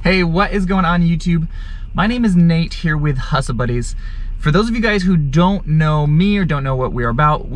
Hey, what is going on YouTube? My name is Nate here with Hustle Buddies. For those of you guys who don't know me or don't know what we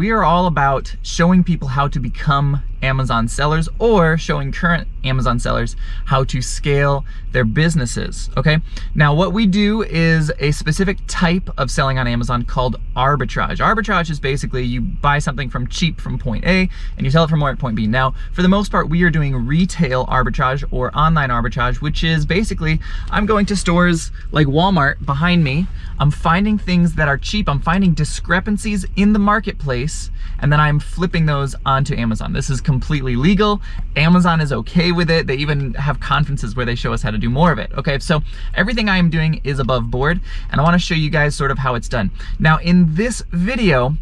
are all about showing people how to become Amazon sellers or showing current Amazon sellers how to scale their businesses, okay? Now what we do is a specific type of selling on Amazon called arbitrage. Arbitrage is basically you buy something from cheap from point A and you sell it for more at point B. Now, for the most part, we are doing retail arbitrage or online arbitrage, which is basically I'm going to stores like Walmart behind me, I'm finding things that are cheap, I'm finding discrepancies in the marketplace, and then I'm flipping those onto Amazon. This is completely legal. Amazon is okay with it. They even have conferences where they show us how to do more of it. Okay, so everything I am doing is above board, and I wanna show you guys sort of how it's done. Now in this video,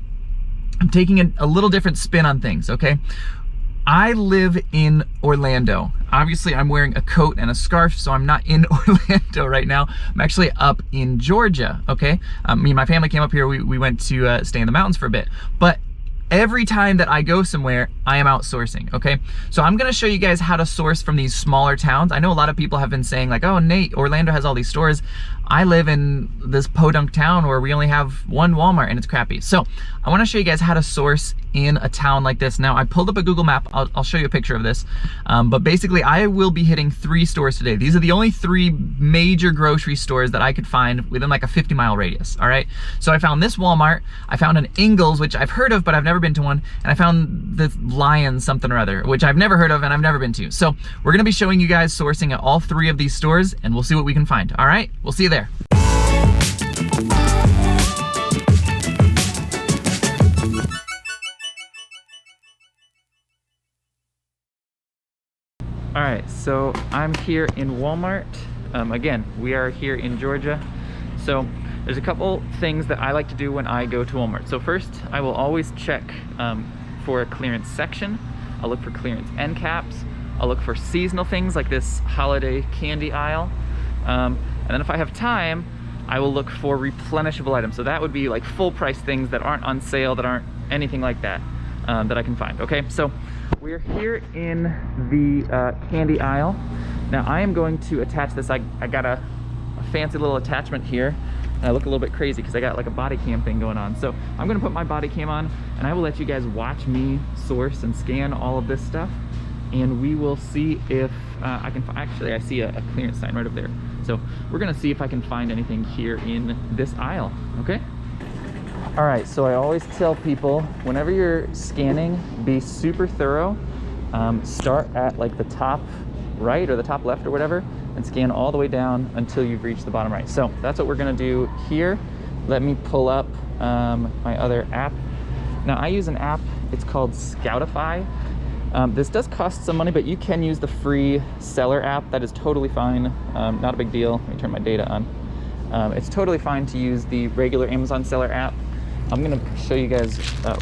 I'm taking a little different spin on things, okay? I live in Orlando. Obviously, I'm wearing a coat and a scarf, so I'm not in Orlando right now. I'm actually up in Georgia, okay? Me and my family came up here. We went to stay in the mountains for a bit. But every time that I go somewhere, I am outsourcing, okay? So I'm gonna show you guys how to source from these smaller towns. I know a lot of people have been saying like, oh, Nate, Orlando has all these stores. I live in this podunk town where we only have one Walmart and it's crappy. So I wanna show you guys how to source in a town like this. Now I pulled up a Google map, I'll show you a picture of this. But basically I will be hitting 3 stores today. These are the only 3 major grocery stores that I could find within like a 50-mile radius, all right? So I found this Walmart, I found an Ingles, which I've heard of, but I've never been to one, and I found the Lions something or other, which I've never heard of and I've never been to. So we're gonna be showing you guys sourcing at all 3 of these stores and we'll see what we can find, all right? We'll see you there. All right, so I'm here in Walmart. Again, we are here in Georgia. So there's a couple things that I like to do when I go to Walmart. So first, I will always check for a clearance section. I'll look for clearance end caps. I'll look for seasonal things like this holiday candy aisle. And then if I have time, I will look for replenishable items. So that would be like full price things that aren't on sale, that aren't anything like that, that I can find, okay? So we're here in the candy aisle. Now I am going to attach this. I got a fancy little attachment here. And I look a little bit crazy because I got like a body cam thing going on. So I'm gonna put my body cam on and I will let you guys watch me source and scan all of this stuff. And we will see if I can, actually I see a clearance sign right over there. So we're gonna see if I can find anything here in this aisle, okay? All right, so I always tell people, whenever you're scanning, be super thorough. Start at like the top right or the top left or whatever, and scan all the way down until you've reached the bottom right. So that's what we're gonna do here. Let me pull up my other app. Now I use an app, it's called Scoutify. This does cost some money, but you can use the free seller app. That is totally fine, not a big deal. Let me turn my data on. It's totally fine to use the regular Amazon seller app. I'm gonna show you guys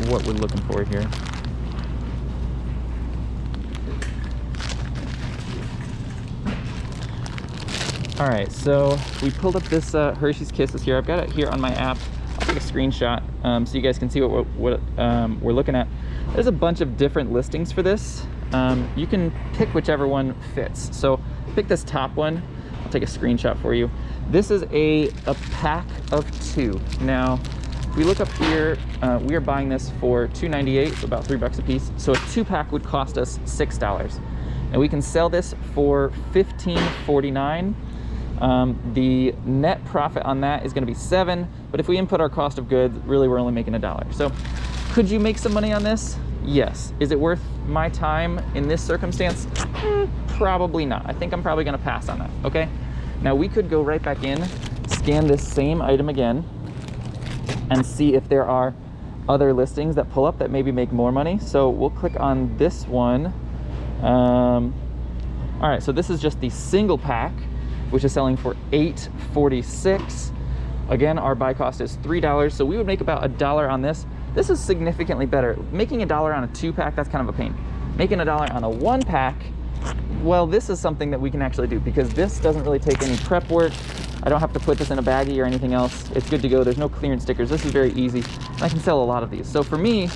what we're looking for here. All right, so we pulled up this Hershey's Kisses here. I've got it here on my app. I'll take a screenshot so you guys can see what we're looking at. There's a bunch of different listings for this. You can pick whichever one fits. So pick this top one. I'll take a screenshot for you. This is a pack of 2. Now, if we look up here, we are buying this for $2.98, so about $3 a piece. So a 2-pack would cost us $6. And we can sell this for $15.49. The net profit on that is gonna be $7, but if we input our cost of goods, really we're only making $1. So could you make some money on this? Yes. Is it worth my time in this circumstance? Probably not. I think I'm probably gonna pass on that, okay? Now we could go right back in, scan this same item again, and see if there are other listings that pull up that maybe make more money. So we'll click on this one. All right, so this is just the single pack, which is selling for $8.46. Again, our buy cost is $3, so we would make about $1 on this. This is significantly better. Making $1 on a 2-pack, that's kind of a pain. Making $1 on a 1-pack, well, this is something that we can actually do because this doesn't really take any prep work. I don't have to put this in a baggie or anything else. It's good to go. There's no clearance stickers. This is very easy. I can sell a lot of these. So for me,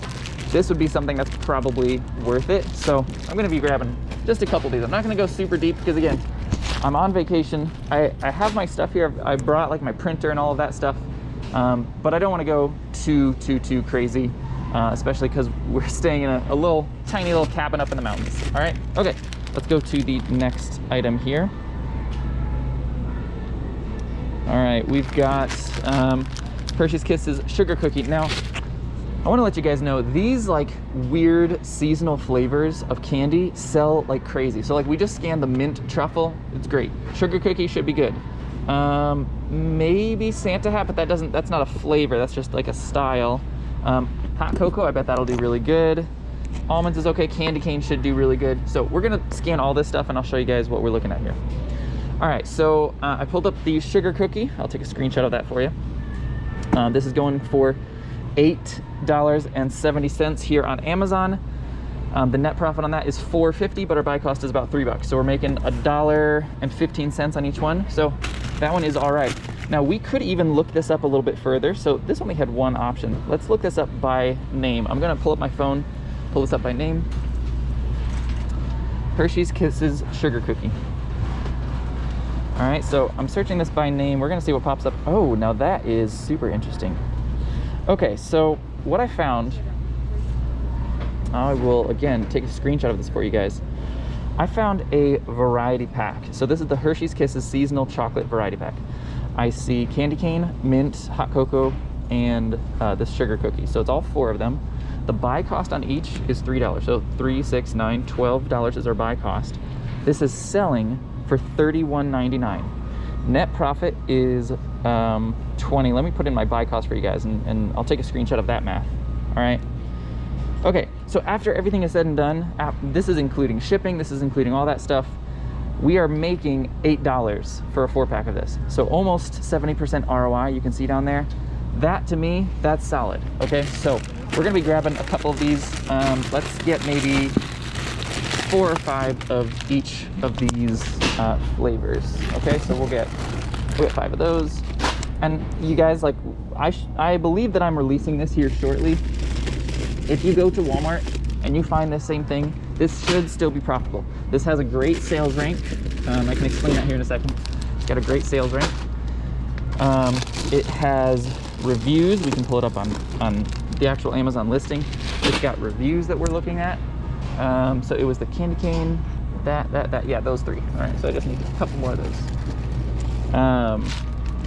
this would be something that's probably worth it. So I'm gonna be grabbing just a couple of these. I'm not gonna go super deep because again, I'm on vacation. I have my stuff here. I brought like my printer and all of that stuff, but I don't want to go too crazy, especially because we're staying in a little tiny little cabin up in the mountains. All right, okay, let's go to the next item here. All right, we've got Hershey's Kisses Sugar Cookie. Now, I want to let you guys know, these like weird seasonal flavors of candy sell like crazy. So like we just scanned the mint truffle. It's great. Sugar cookie should be good. Maybe Santa hat, but that's not a flavor. That's just like a style. Hot cocoa, I bet that'll do really good. Almonds is okay. Candy cane should do really good. So we're gonna scan all this stuff and I'll show you guys what we're looking at here. All right, so I pulled up the sugar cookie. I'll take a screenshot of that for you. This is going for $8.70 here on Amazon. The net profit on that is $4.50, but our buy cost is about $3. So we're making $1.15 on each one. So that one is all right. Now we could even look this up a little bit further. So this only had one option. Let's look this up by name. I'm gonna pull up my phone, pull this up by name. Hershey's Kisses Sugar Cookie. All right, so I'm searching this by name. We're gonna see what pops up. Oh, now that is super interesting. Okay, so what I found, I will again take a screenshot of this for you guys. I found a variety pack. So this is the Hershey's Kisses Seasonal Chocolate Variety Pack. I see candy cane, mint, hot cocoa, and this sugar cookie. So it's all 4 of them. The buy cost on each is $3. So $3, $6, $9, $12 is our buy cost. This is selling for $31.99. Net profit is 20. Let me put in my buy cost for you guys and I'll take a screenshot of that math. All right. Okay, so after everything is said and done, this is including shipping, this is including all that stuff, we are making $8 for a 4-pack of this. So almost 70% ROI, you can see down there. That to me, that's solid. Okay, so we're gonna be grabbing a couple of these. Let's get maybe 4 or 5 of each of these flavors. Okay, so we'll get 5 of those. And you guys, like, I believe that I'm releasing this here shortly. If you go to Walmart and you find this same thing, this should still be profitable. This has a great sales rank. I can explain that here in a second. It's got a great sales rank. It has reviews. We can pull it up on the actual Amazon listing. It's got reviews that we're looking at. So it was the candy cane, yeah, those 3. All right, so I just need a couple more of those.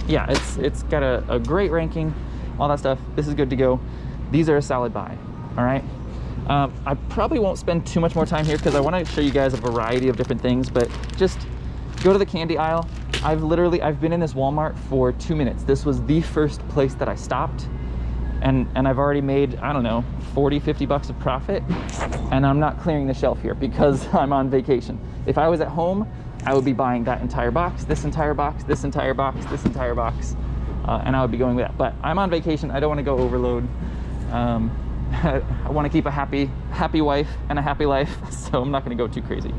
Yeah, it's got a great ranking, all that stuff. This is good to go. These are a solid buy. All right. I probably won't spend too much more time here because I want to show you guys a variety of different things, but just go to the candy aisle. I've been in this Walmart for 2 minutes. This was the first place that I stopped, and I've already made, I don't know, 40, 50 bucks of profit, and I'm not clearing the shelf here because I'm on vacation. If I was at home, I would be buying that entire box, this entire box, this entire box, this entire box, and I would be going with that. But I'm on vacation. I don't want to go overload. I want to keep a happy wife and a happy life, so I'm not going to go too crazy.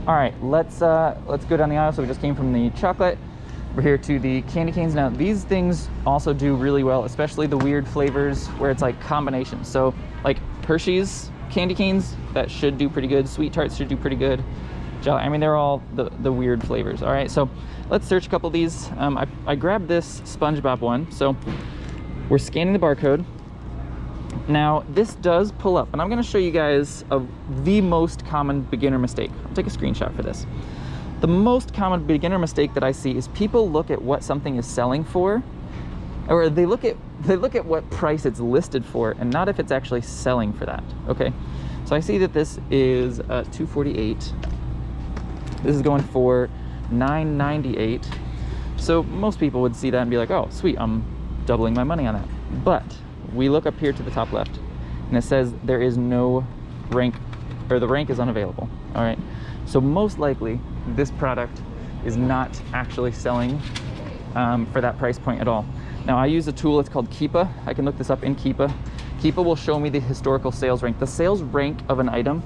All right, let's go down the aisle. So we just came from the chocolate. We're here to the candy canes. Now these things also do really well, especially the weird flavors where it's like combinations. So like Hershey's candy canes, that should do pretty good. Sweet Tarts should do pretty good. I mean, they're all the weird flavors. All right, so let's search a couple of these. I grabbed this SpongeBob one. So we're scanning the barcode. Now this does pull up, and I'm going to show you guys the most common beginner mistake. I'll take a screenshot for this. The most common beginner mistake that I see is people look at what something is selling for, or they look at what price it's listed for, and not if it's actually selling for that. Okay, so I see that this is $248. This is going for $9.98. So most people would see that and be like, oh, sweet, I'm doubling my money on that. But we look up here to the top left, and it says there is no rank, or the rank is unavailable. All right, so most likely this product is not actually selling for that price point at all. Now I use a tool, it's called Keepa. I can look this up in Keepa. Keepa will show me the historical sales rank. The sales rank of an item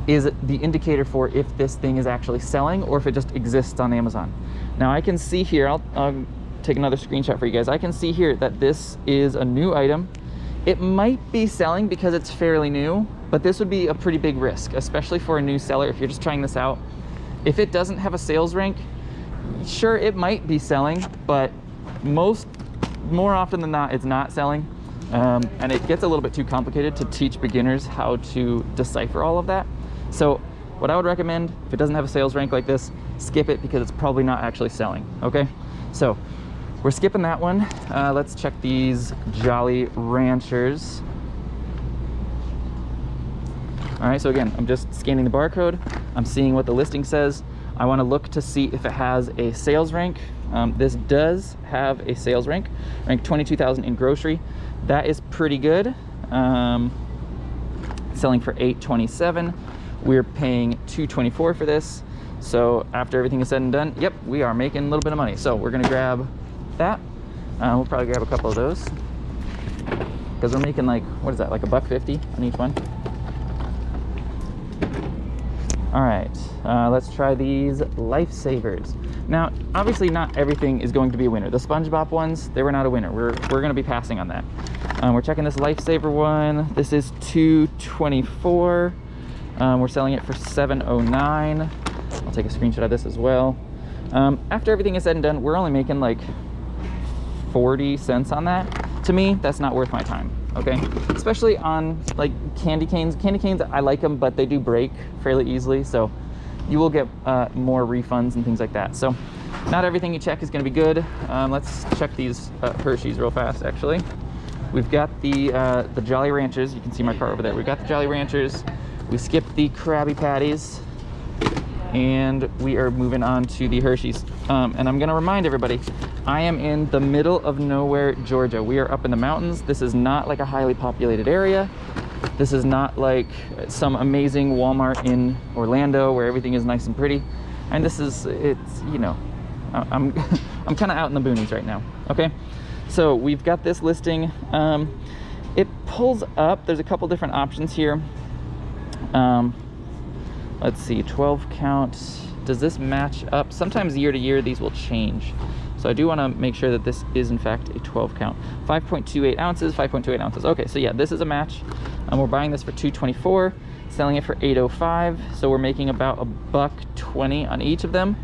is the indicator for if this thing is actually selling or if it just exists on Amazon. Now I can see here, I'll take another screenshot for you guys. I can see here that this is a new item. It might be selling because it's fairly new, but this would be a pretty big risk, especially for a new seller if you're just trying this out. If it doesn't have a sales rank, Sure, it might be selling, but more often than not, it's not selling. And it gets a little bit too complicated to teach beginners how to decipher all of that. So what I would recommend, if it doesn't have a sales rank like this, skip it because it's probably not actually selling, okay? So we're skipping that one. Let's check these Jolly Ranchers. All right, so again, I'm just scanning the barcode. I'm seeing what the listing says. I want to look to see if it has a sales rank. This does have a sales rank, rank 22,000 in grocery. That is pretty good. Selling for $827. We're paying $224 for this. So after everything is said and done, yep, we are making a little bit of money. So we're gonna grab that. We'll probably grab a couple of those because we're making like, what is that, like $1.50 on each one. All right, let's try these Lifesavers. Now, obviously not everything is going to be a winner. The SpongeBob ones, they were not a winner. We're gonna be passing on that. We're checking this Lifesaver one. This is $224. We're selling it for $709. I'll take a screenshot of this as well. After everything is said and done, we're only making like 40 cents on that. To me, that's not worth my time, okay? Especially on like candy canes. Candy canes, I like them, but they do break fairly easily, so you will get more refunds and things like that. So not everything you check is gonna be good. Let's check these Hershey's real fast, actually. We've got the Jolly Ranchers. You can see my car over there. We've got the Jolly Ranchers. We skipped the Krabby Patties, and we are moving on to the Hershey's. And I'm gonna remind everybody, I am in the middle of nowhere, Georgia. We are up in the mountains. This is not like a highly populated area. This is not like some amazing Walmart in Orlando where everything is nice and pretty. And this is, it's, you know, I'm kind of out in the boonies right now, okay? So we've got this listing. It pulls up, there's a couple different options here. Let's see, 12 count. Does this match up? Sometimes year to year, these will change. So I do want to make sure that this is in fact a 12 count. 5.28 ounces, 5.28 ounces. Okay, so yeah, this is a match. We're buying this for $224, selling it for $805. So we're making about $1.20 on each of them.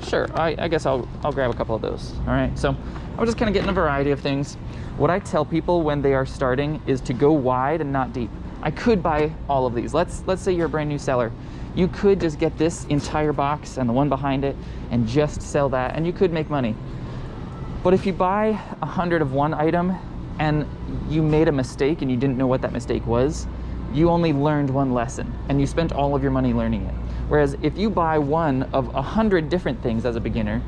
Sure, I guess I'll grab a couple of those. All right, so I'm just kind of getting a variety of things. What I tell people when they are starting is to go wide and not deep. I could buy all of these. Let's say you're a brand new seller. You could just get this entire box and the one behind it and just sell that, and you could make money. But if you buy 100 of one item and you made a mistake and you didn't know what that mistake was, you only learned one lesson and you spent all of your money learning it. Whereas if you buy one of 100 different things as a beginner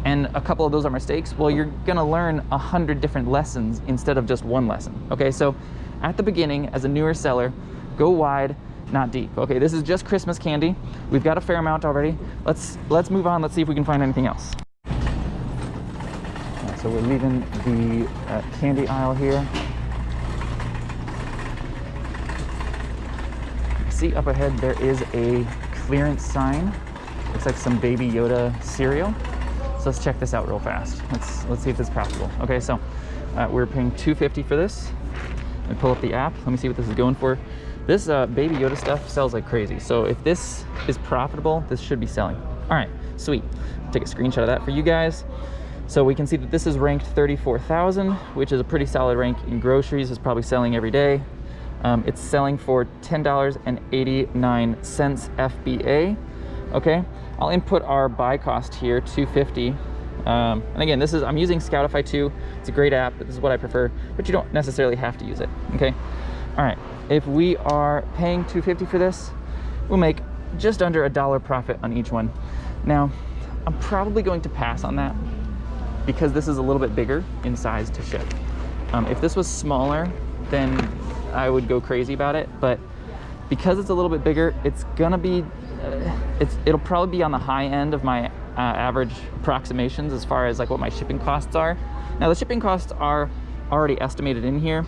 and a couple of those are mistakes, well, you're gonna learn 100 different lessons instead of just one lesson, okay? So at the beginning, as a newer seller, go wide, not deep. Okay, this is just Christmas candy. We've got a fair amount already. Let's move on. Let's see if we can find anything else. Right, so we're leaving the candy aisle here. See up ahead, there is a clearance sign. Looks like some Baby Yoda cereal. So let's check this out real fast. Let's see if this is profitable. Okay, so we're paying $250 for this. Let me pull up the app. Let me see what this is going for. This Baby Yoda stuff sells like crazy. So if this is profitable, this should be selling. All right, sweet. Take a screenshot of that for you guys. So we can see that this is ranked 34,000, which is a pretty solid rank in groceries. It's probably selling every day. It's selling for $10.89 FBA. Okay, I'll input our buy cost here, $250. And again, I'm using Scoutify 2. It's a great app. This is what I prefer, but you don't necessarily have to use it, okay? All right, if we are paying $250 for this, we'll make just under $1 profit on each one. Now, I'm probably going to pass on that because this is a little bit bigger in size to ship. If this was smaller, then I would go crazy about it, but because it's a little bit bigger, it's gonna be, it'll probably be on the high end of my average approximations as far as like what my shipping costs are. Now the shipping costs are already estimated in here,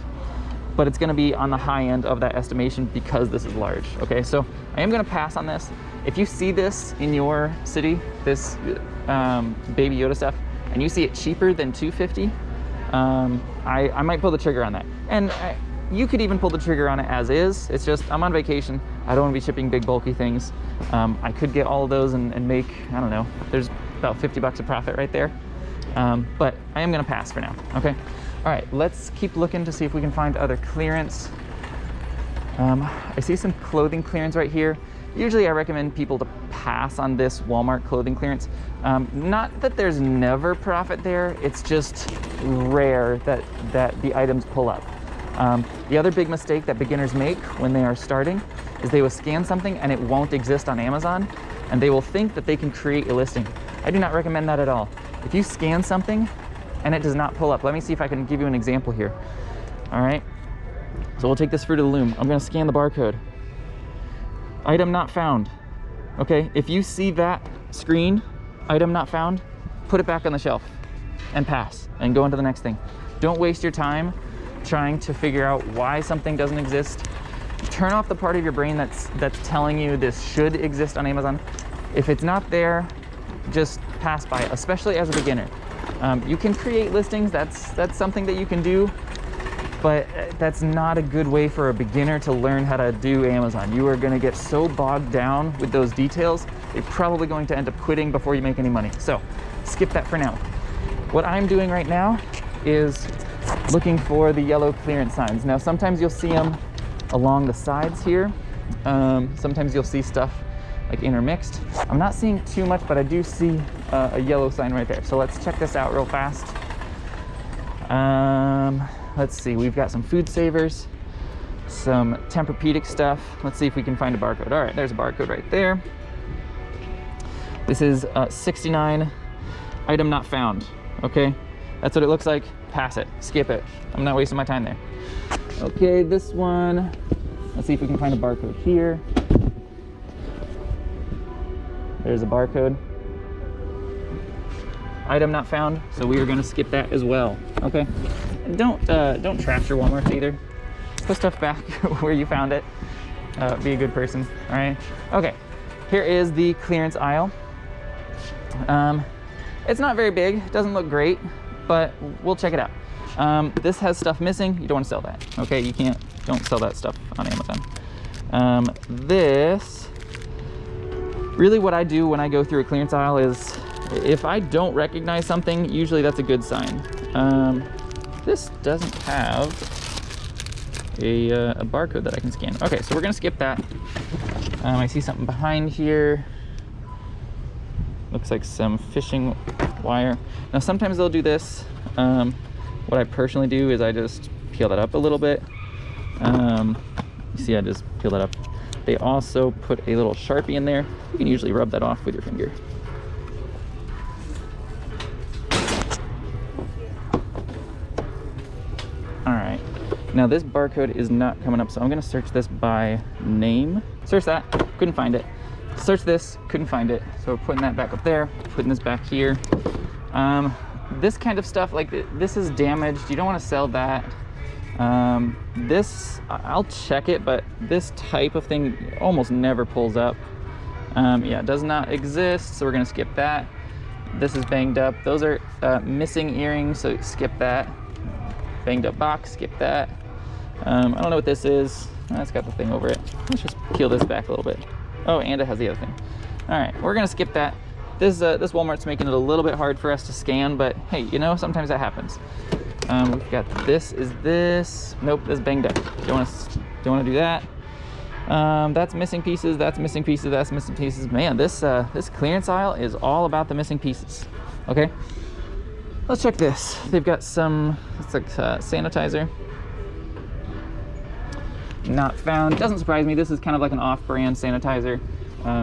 but it's gonna be on the high end of that estimation because this is large, okay? So I am gonna pass on this. If you see this in your city, this Baby Yoda stuff, and you see it cheaper than $250, I might pull the trigger on that. And you could even pull the trigger on it as is. It's just, I'm on vacation. I don't wanna be shipping big bulky things. I could get all of those and make, I don't know, there's about 50 bucks of profit right there. But I am gonna pass for now, okay? All right, let's keep looking to see if we can find other clearance. I see some clothing clearance right here. Usually I recommend people to pass on this Walmart clothing clearance. Not that there's never profit there, it's just rare that the items pull up. The other big mistake that beginners make when they are starting is they will scan something and it won't exist on Amazon, and they will think that they can create a listing. I do not recommend that at all. If you scan something and it does not pull up, let me see if I can give you an example here. All right, so we'll take this fruit of the loom. I'm gonna scan the barcode. Item not found. Okay, if you see that screen, item not found, put it back on the shelf and pass and go into the next thing. Don't waste your time trying to figure out why something doesn't exist. Turn off the part of your brain that's telling you this should exist on Amazon. If it's not there, just pass by it, especially as a beginner. You can create listings, that's something that you can do, but that's not a good way for a beginner to learn how to do Amazon. You are gonna get so bogged down with those details, you're probably going to end up quitting before you make any money. So skip that for now. What I'm doing right now is looking for the yellow clearance signs. Now, sometimes you'll see them along the sides here. Sometimes you'll see stuff like intermixed. I'm not seeing too much, but I do see a yellow sign right there. So let's check this out real fast. Let's see, we've got some food savers, some Tempur-Pedic stuff. Let's see if we can find a barcode. All right, there's a barcode right there. This is 69, item not found, okay? That's what it looks like. Pass it, skip it. I'm not wasting my time there. Okay, this one, let's see if we can find a barcode here. There's a barcode. Item not found, so we are gonna skip that as well, okay? And don't trash your Walmart either. Put stuff back where you found it. Be a good person, all right? Okay, here is the clearance aisle. It's not very big, doesn't look great, but we'll check it out. This has stuff missing, you don't wanna sell that, okay? Don't sell that stuff on Amazon. Really what I do when I go through a clearance aisle is, if I don't recognize something, usually that's a good sign. This doesn't have a barcode that I can scan. Okay, so we're gonna skip that. I see something behind here. Looks like some fishing wire. Now sometimes they'll do this. What I personally do is I just peel that up a little bit. You see, I just peel that up. They also put a little Sharpie in there. You can usually rub that off with your finger. All right, now this barcode is not coming up, so I'm gonna search this by name. Search that, couldn't find it. Search this, couldn't find it. So we're putting that back up there, putting this back here. This kind of stuff, like this is damaged. You don't wanna sell that. This, I'll check it, but this type of thing almost never pulls up. Yeah, it does not exist, so we're gonna skip that. This is banged up. Those are missing earrings, so skip that. Banged up box, skip that. I don't know what this is. It's got the thing over it. Let's just peel this back a little bit. Oh, and it has the other thing. All right, we're gonna skip that. This Walmart's making it a little bit hard for us to scan, but hey, you know, sometimes that happens. We've got this, is this? Nope, this is banged up. Don't wanna do that. That's missing pieces, that's missing pieces, that's missing pieces. Man, this clearance aisle is all about the missing pieces, okay? Let's check this. They've got some, it's like sanitizer. Not found. Doesn't surprise me. This is kind of like an off-brand sanitizer.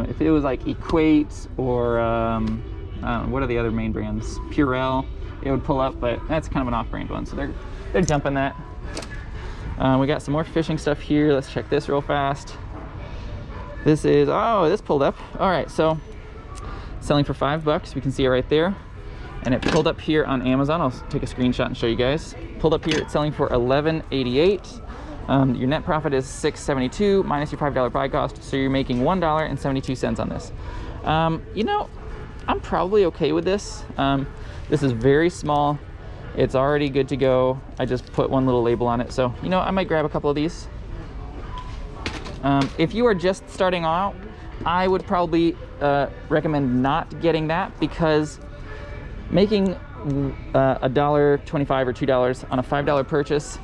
If it was like Equate or I don't know, what are the other main brands? Purell, it would pull up, but that's kind of an off-brand one, so they're dumping that. We got some more fishing stuff here. Let's check this real fast. This is, oh, this pulled up. All right, so selling for $5. We can see it right there. And it pulled up here on Amazon. I'll take a screenshot and show you guys. Pulled up here, it's selling for $11.88. Your net profit is $6.72 minus your $5 buy cost, so you're making $1.72 on this. You know, I'm probably okay with this. This is very small. It's already good to go. I just put one little label on it, so you know, I might grab a couple of these. If you are just starting out, I would probably recommend not getting that, because making $1.25 or $2 on a $5 purchase,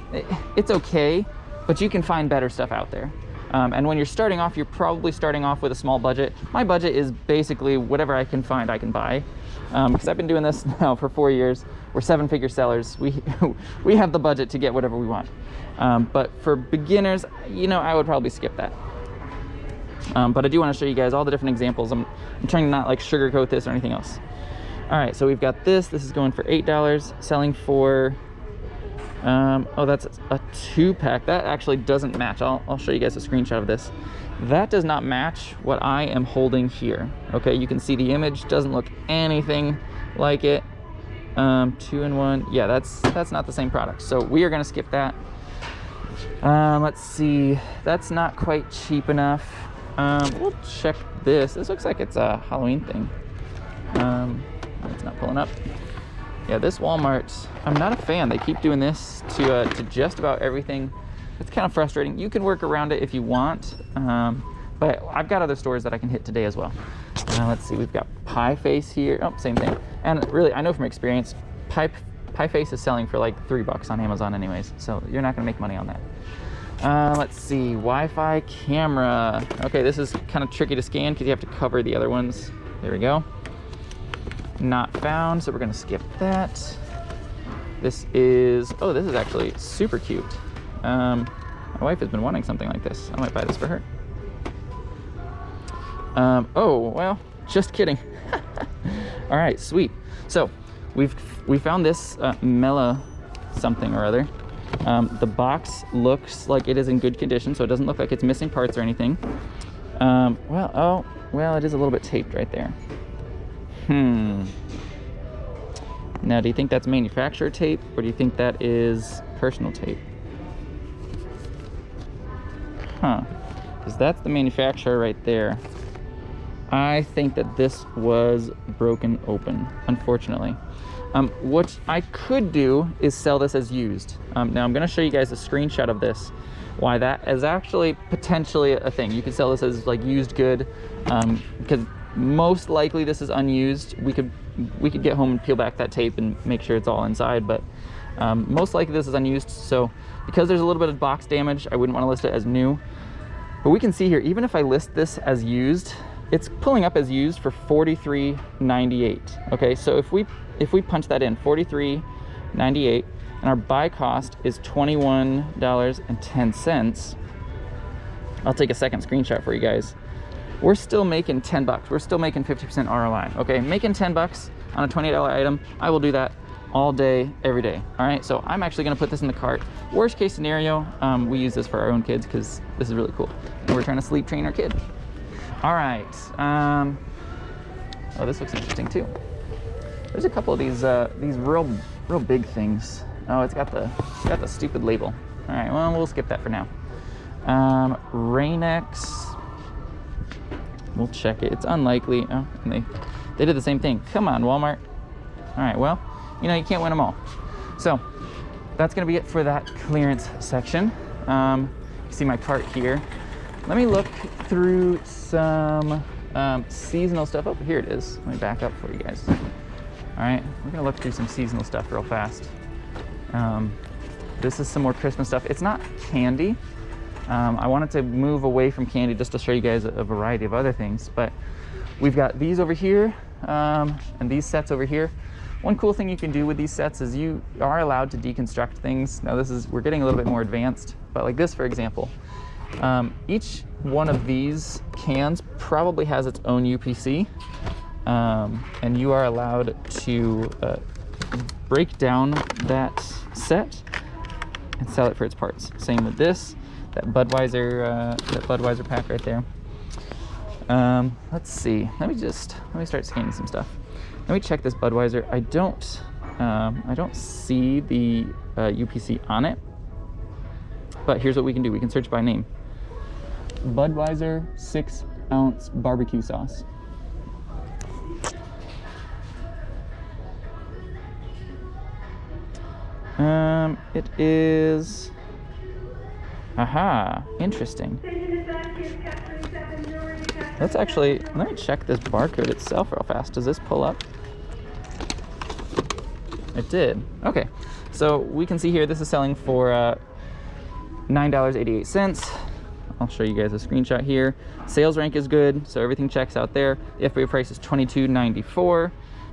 it's okay, but you can find better stuff out there. And when you're starting off, you're probably starting off with a small budget. My budget is basically whatever I can find, I can buy. Because I've been doing this now for 4 years. We're 7-figure sellers. We have the budget to get whatever we want. But for beginners, you know, I would probably skip that. But I do want to show you guys all the different examples. I'm trying to not like sugarcoat this or anything else. All right, so we've got this. This is going for $8, selling for, oh, that's a 2-pack. That actually doesn't match. I'll show you guys a screenshot of this. That does not match what I am holding here. Okay, you can see the image doesn't look anything like it. 2-in-1. Yeah, that's not the same product. So we are gonna skip that. Let's see. That's not quite cheap enough. We'll check this. This looks like it's a Halloween thing. It's not pulling up. Yeah, this Walmart, I'm not a fan. They keep doing this to just about everything. It's kind of frustrating. You can work around it if you want, but I've got other stores that I can hit today as well. Let's see, we've got Pie Face here. Oh, same thing. And really, I know from experience, Pie Face is selling for like $3 on Amazon anyways, so you're not gonna make money on that. Let's see, Wi-Fi camera. Okay, this is kind of tricky to scan because you have to cover the other ones. There we go. Not found, so we're gonna skip that. This is, oh, this is actually super cute. My wife has been wanting something like this. I might buy this for her. Oh, well, just kidding. All right, sweet. So we found this Mela something or other. The box looks like it is in good condition, so it doesn't look like it's missing parts or anything. Well, it is a little bit taped right there. Now, do you think that's manufacturer tape, or do you think that is personal tape? Because that's the manufacturer right there. I think that this was broken open, unfortunately. What I could do is sell this as used. Now I'm gonna show you guys a screenshot of this, why that is actually potentially a thing. You could sell this as like used good, because most likely this is unused. We could get home and peel back that tape and make sure it's all inside, but most likely this is unused. So because there's a little bit of box damage, I wouldn't want to list it as new. But we can see here, even if I list this as used, it's pulling up as used for $43.98. Okay, so if we punch that in, $43.98, and our buy cost is $21.10, I'll take a second screenshot for you guys. We're still making $10. We're still making 50% ROI. Okay, making $10 on a $20 item, I will do that all day, every day. All right, so I'm actually gonna put this in the cart. Worst case scenario, we use this for our own kids because this is really cool. And we're trying to sleep train our kid. All right, oh, this looks interesting too. There's a couple of these real big things. Oh, it's got the stupid label. All right, well, we'll skip that for now. Rain-X, we'll check it. It's unlikely. Oh, and they did the same thing. Come on, Walmart. All right, well, you know, you can't win them all. So that's gonna be it for that clearance section. You see my cart here. Let me look through some seasonal stuff. Oh, here it is. Let me back up for you guys. All right, we're gonna look through some seasonal stuff real fast. This is some more Christmas stuff. It's not candy. I wanted to move away from candy just to show you guys a variety of other things, but we've got these over here and these sets over here. One cool thing you can do with these sets is you are allowed to deconstruct things. Now we're getting a little bit more advanced, but like this, for example, each one of these cans probably has its own UPC, and you are allowed to break down that set and sell it for its parts. Same with this, that Budweiser pack right there. Let's see. Let me start scanning some stuff. Let me check this Budweiser. I don't see the UPC on it, but here's what we can do. We can search by name. Budweiser 6-ounce barbecue sauce. It is, aha, interesting. Let's actually, let me check this barcode itself real fast. Does this pull up? It did. Okay, so we can see here this is selling for $9.88. I'll show you guys a screenshot here. Sales rank is good, so everything checks out there. The FBA price is $22.94,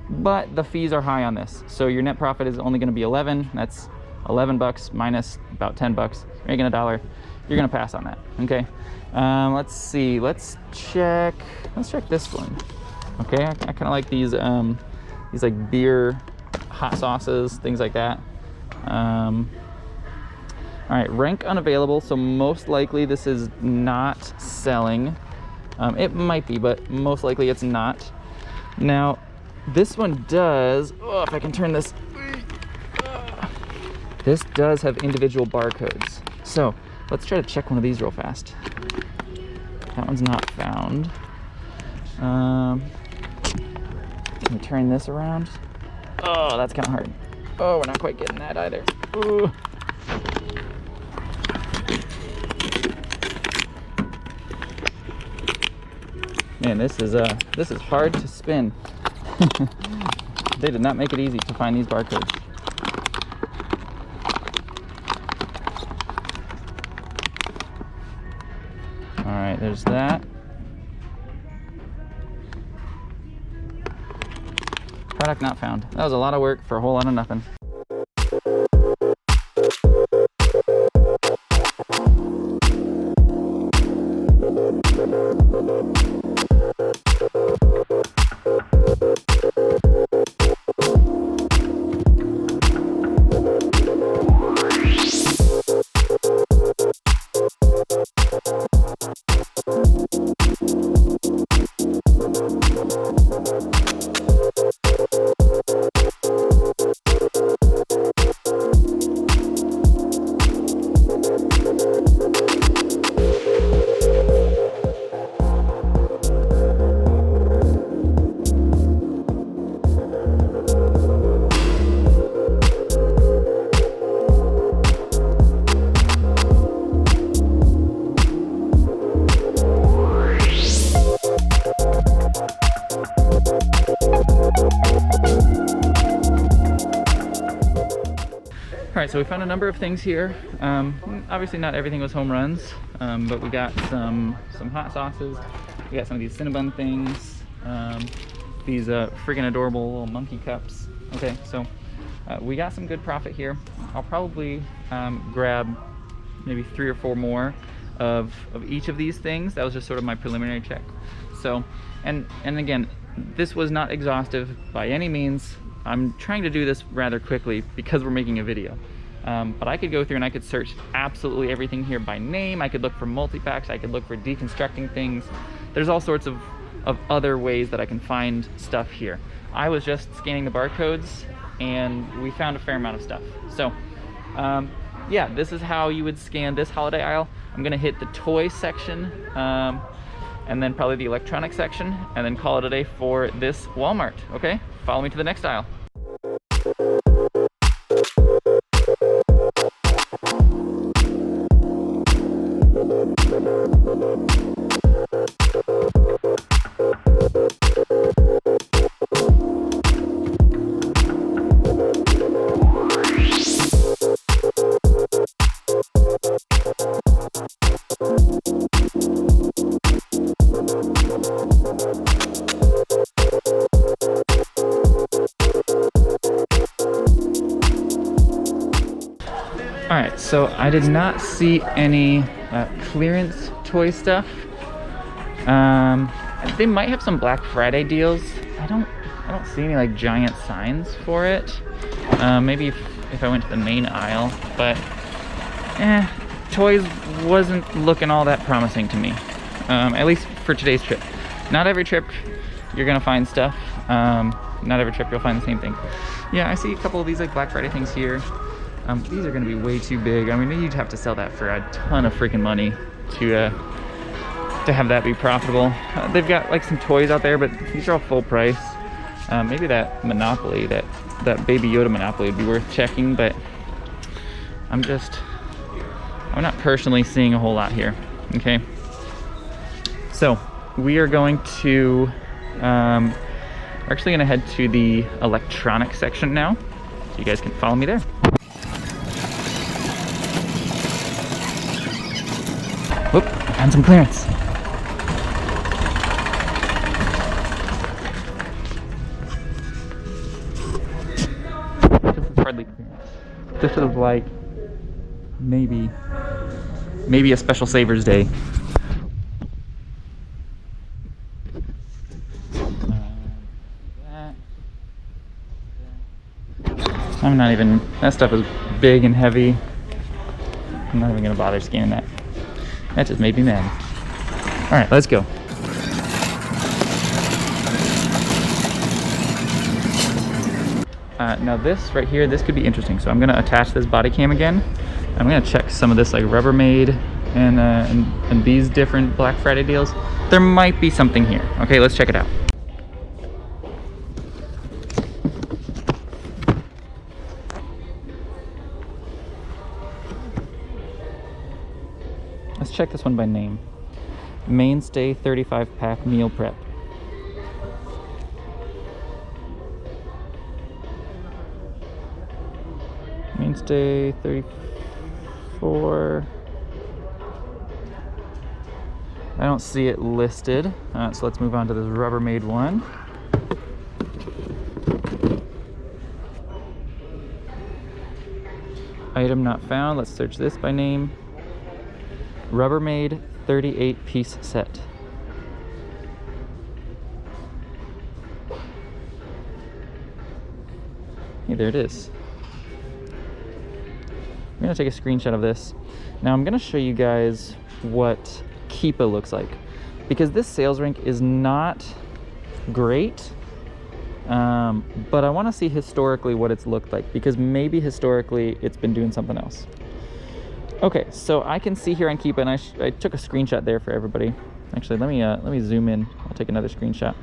but the fees are high on this. So your net profit is only gonna be 11. That's 11 bucks minus about 10 bucks. You're making $1. You're gonna pass on that, okay? Let's see, let's check this one. Okay, I kind of like these like beer hot sauces, things like that. All right, rank unavailable, so most likely this is not selling. It might be, but most likely it's not. Now, this one does, oh, if I can turn this, this does have individual barcodes. So let's try to check one of these real fast. That one's not found. Can we turn this around? Oh, that's kind of hard. Oh, we're not quite getting that either. Ooh. Man, this is hard to spin. They did not make it easy to find these barcodes. All right, there's that. Product not found. That was a lot of work for a whole lot of nothing. All right, so we found a number of things here. Obviously not everything was home runs, but we got some hot sauces. We got some of these Cinnabon things, these freaking adorable little monkey cups. Okay, so we got some good profit here. I'll probably grab maybe 3 or 4 more of each of these things. That was just sort of my preliminary check. So, and again, this was not exhaustive by any means. I'm trying to do this rather quickly because we're making a video. But I could go through and I could search absolutely everything here by name. I could look for multi-packs. I could look for deconstructing things. There's all sorts of other ways that I can find stuff here. I was just scanning the barcodes and we found a fair amount of stuff. So yeah, this is how you would scan this holiday aisle. I'm gonna hit the toy section and then probably the electronics section and then call it a day for this Walmart, okay? Follow me to the next aisle. Alright, so I did not see any clearance toy stuff. They might have some Black Friday deals. I don't see any like giant signs for it. Maybe if I went to the main aisle, but toys wasn't looking all that promising to me. At least for today's trip. Not every trip you're gonna find stuff. Not every trip you'll find the same thing. Yeah, I see a couple of these like Black Friday things here. These are gonna be way too big. I mean, you'd have to sell that for a ton of freaking money to have that be profitable. They've got like some toys out there, but these are all full price. Maybe that Monopoly, that Baby Yoda Monopoly would be worth checking, but I'm not personally seeing a whole lot here, okay? So, we are going to, we're actually gonna head to the electronics section now, so you guys can follow me there. Whoop, found some clearance. This is hardly clearance. This is like maybe a special Savers Day. I'm not even, that stuff is big and heavy. I'm not even gonna bother scanning that. That just made me mad. All right, let's go. Now this right here, this could be interesting. So I'm gonna attach this body cam again. I'm gonna check some of this like Rubbermaid and these different Black Friday deals. There might be something here. Okay, let's check it out. Let's check this one by name. Mainstay 35 pack meal prep. Mainstay 34. I don't see it listed. So let's move on to this Rubbermaid one. Item not found. Let's search this by name. Rubbermaid 38 piece set. Hey, there it is. I'm gonna take a screenshot of this. Now I'm gonna show you guys what Keepa looks like, because this sales rank is not great, but I want to see historically what it's looked like, because maybe historically it's been doing something else. Okay, so I can see here on Keepa, and I took a screenshot there for everybody. Actually, let me zoom in. I'll take another screenshot.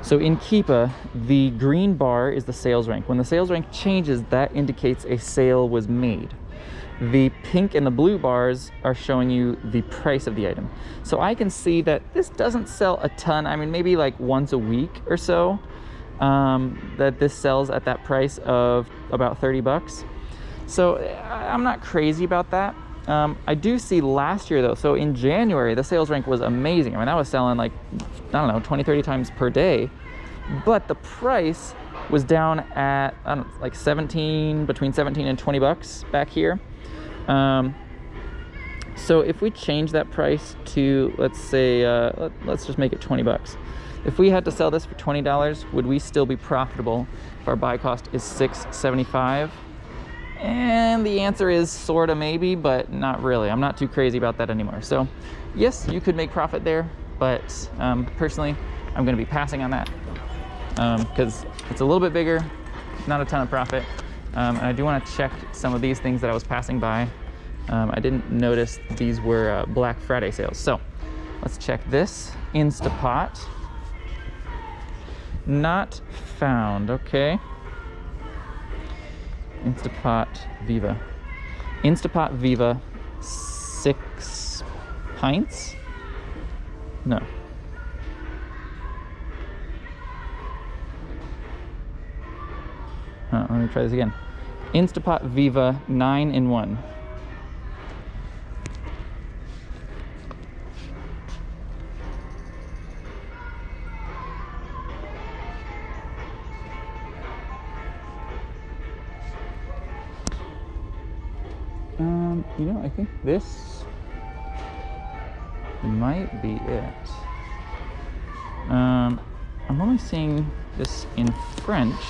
So in Keepa, the green bar is the sales rank. When the sales rank changes, that indicates a sale was made. The pink and the blue bars are showing you the price of the item. So I can see that this doesn't sell a ton. I mean, maybe like once a week or so, that this sells at that price of about 30 bucks. So I'm not crazy about that. I do see last year though, so in January, the sales rank was amazing. I mean, I was selling like, I don't know, 20, 30 times per day, but the price was down at, I don't know, like between 17 and 20 bucks back here. So if we change that price to, let's say, let's just make it 20 bucks. If we had to sell this for $20, would we still be profitable if our buy cost is $6.75? And the answer is sort of maybe, but not really. I'm not too crazy about that anymore. So yes, you could make profit there, but personally, I'm going to be passing on that because it's a little bit bigger, not a ton of profit. And I do want to check some of these things that I was passing by. I didn't notice these were Black Friday sales. So let's check this. Instapot. Not found, okay. Instapot Viva. Instapot Viva, 6 pints? No. Let me try this again. Instapot Viva 9-in-1. You know, I think this might be it. I'm only seeing this in French.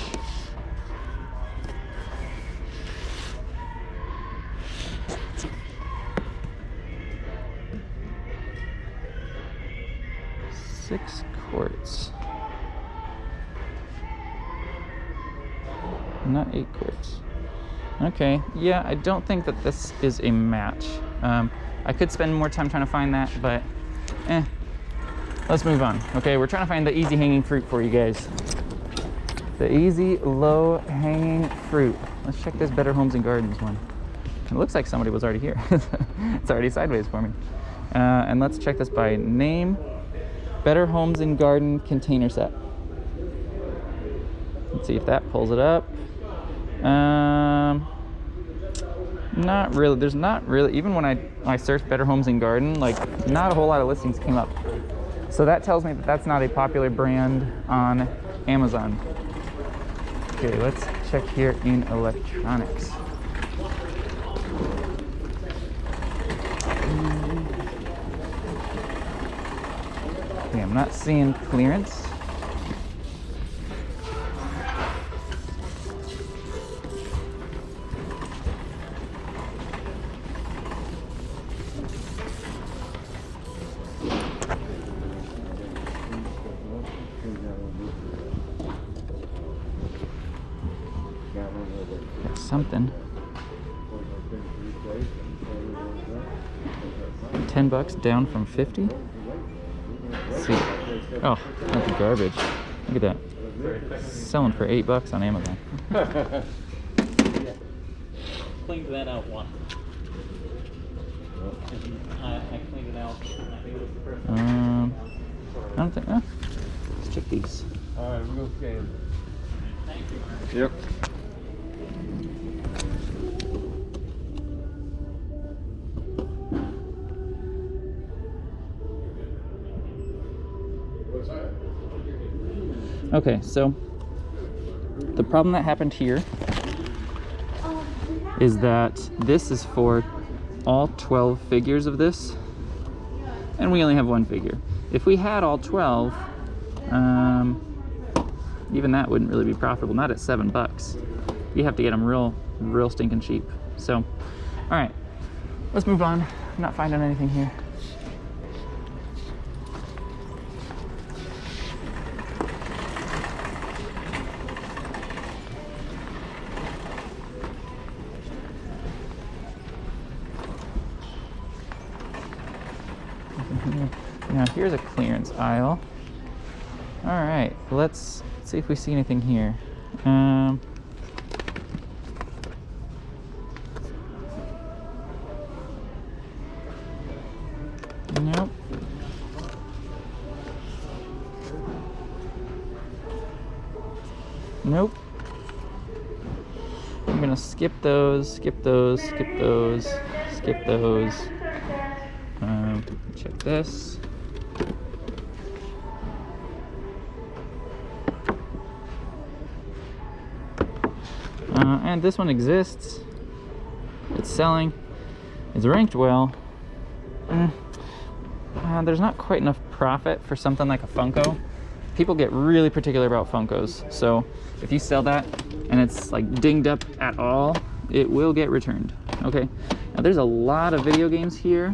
Six quarts. Not 8 quarts. Okay, yeah, I don't think that this is a match. I could spend more time trying to find that, but let's move on. Okay, we're trying to find the easy hanging fruit for you guys. The easy, low hanging fruit. Let's check this Better Homes and Gardens one. It looks like somebody was already here. It's already sideways for me. And let's check this by name. Better Homes and Garden container set. Let's see if that pulls it up. Not really. There's not really, even when I searched Better Homes and Garden, like not a whole lot of listings came up. So that tells me that that's not a popular brand on Amazon. Okay, let's check here in electronics. Okay, I'm not seeing clearance. Something. $10 down from 50. Let's see. Oh, that's garbage. Look at that. Selling for $8 on Amazon. Cleaned that out once. I cleaned it out. I think it was the first one. I don't think. Let's check these. All right, we'll go scan. Thank you. Yep. Okay, so the problem that happened here is that this is for all 12 figures of this, and we only have one figure. If we had all 12, even that wouldn't really be profitable, not at $7. You have to get them real stinking cheap. So, all right, let's move on. I'm not finding anything here. Now here's a clearance aisle. All right, let's see if we see anything here. Nope. Nope. I'm gonna skip those, skip those, skip those, skip those. Check this. And this one exists. It's selling. It's ranked well. There's not quite enough profit for something like a Funko. People get really particular about Funkos. So if you sell that and it's like dinged up at all, it will get returned. Okay. Now there's a lot of video games here.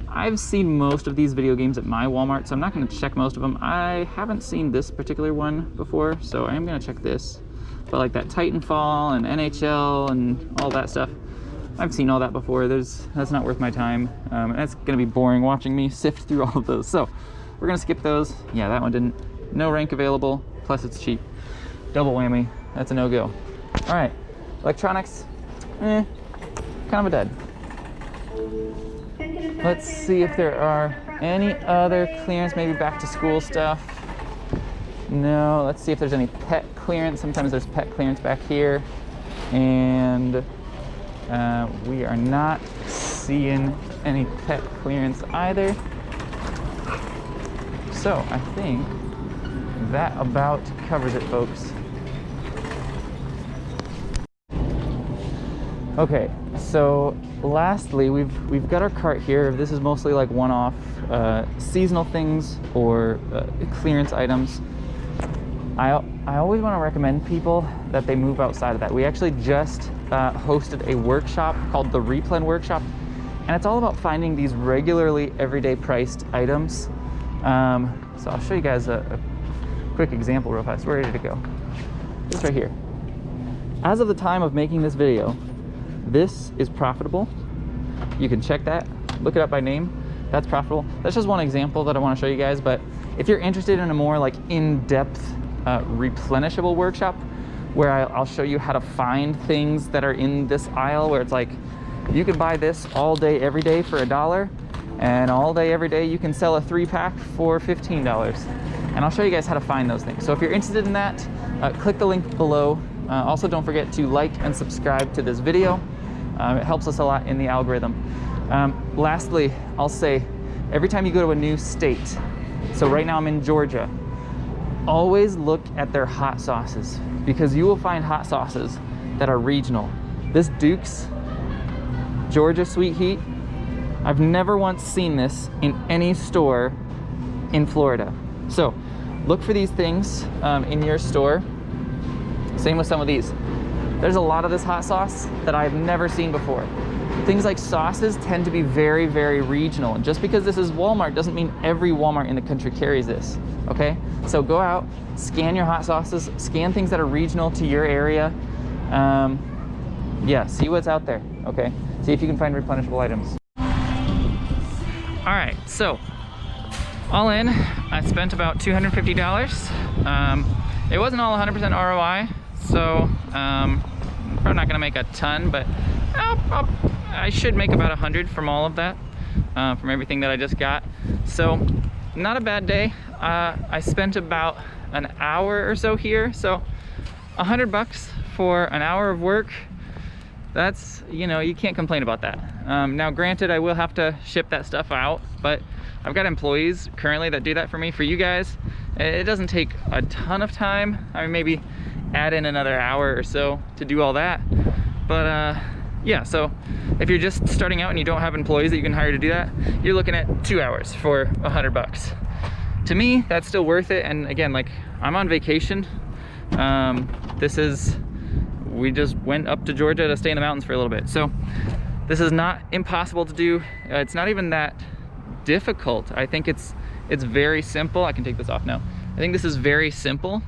I've seen most of these video games at my Walmart, so I'm not going to check most of them. I haven't seen this particular one before, so I am going to check this. But like that Titanfall and NHL and all that stuff, I've seen all that before. That's not worth my time, and it's going to be boring watching me sift through all of those. So we're going to skip those. Yeah, that one didn't. No rank available, plus it's cheap. Double whammy. That's a no-go. All right, electronics, kind of a dud. Let's see if there are any other clearance, maybe back to school stuff. No, let's see if there's any pet clearance. Sometimes there's pet clearance back here. And we are not seeing any pet clearance either. So I think that about covers it, folks. Okay, so lastly, we've got our cart here. This is mostly like one-off seasonal things or clearance items. I always want to recommend people that they move outside of that. We actually just hosted a workshop called the Replen Workshop, and it's all about finding these regularly everyday priced items. So I'll show you guys a quick example real fast. We're ready to go. This right here. As of the time of making this video, this is profitable. You can check that, look it up by name. That's profitable. That's just one example that I want to show you guys, but if you're interested in a more like in-depth replenishable workshop where I'll show you how to find things that are in this aisle, where it's like you could buy this all day every day for $1, And all day, every day, you can sell a 3-pack for $15. And I'll show you guys how to find those things. So if you're interested in that, click the link below. Also, don't forget to like and subscribe to this video. It helps us a lot in the algorithm. Lastly, I'll say, every time you go to a new state, so right now I'm in Georgia, always look at their hot sauces, because you will find hot sauces that are regional. This Duke's Georgia Sweet Heat, I've never once seen this in any store in Florida. So look for these things in your store. Same with some of these. There's a lot of this hot sauce that I've never seen before. Things like sauces tend to be very, very regional. And just because this is Walmart doesn't mean every Walmart in the country carries this, okay? So go out, scan your hot sauces, scan things that are regional to your area. Yeah, see what's out there, okay? See if you can find replenishable items. All right, so all in, I spent about $250. It wasn't all 100% ROI, so I'm probably not gonna make a ton, but I should make about 100 from all of that, from everything that I just got. So not a bad day. I spent about an hour or so here, so $100 for an hour of work. That's, you know, you can't complain about that. Now granted, I will have to ship that stuff out, but I've got employees currently that do that for me. For you guys, it doesn't take a ton of time. I mean, maybe add in another hour or so to do all that. But yeah, so if you're just starting out and you don't have employees that you can hire to do that, you're looking at 2 hours for $100. To me, that's still worth it. And again, like, I'm on vacation. We just went up to Georgia to stay in the mountains for a little bit. So this is not impossible to do. It's not even that difficult. I think it's very simple. I can take this off now. I think this is very simple.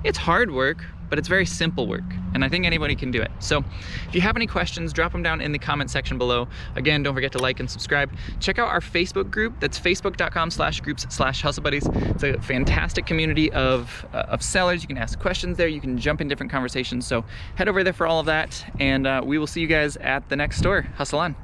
It's hard work, but it's very simple work, and I think anybody can do it. So if you have any questions, drop them down in the comment section below. Again, don't forget to like and subscribe. Check out our Facebook group. That's facebook.com/groups/hustlebuddies. It's a fantastic community of sellers. You can ask questions there. You can jump in different conversations. So head over there for all of that, and we will see you guys at the next store. Hustle on.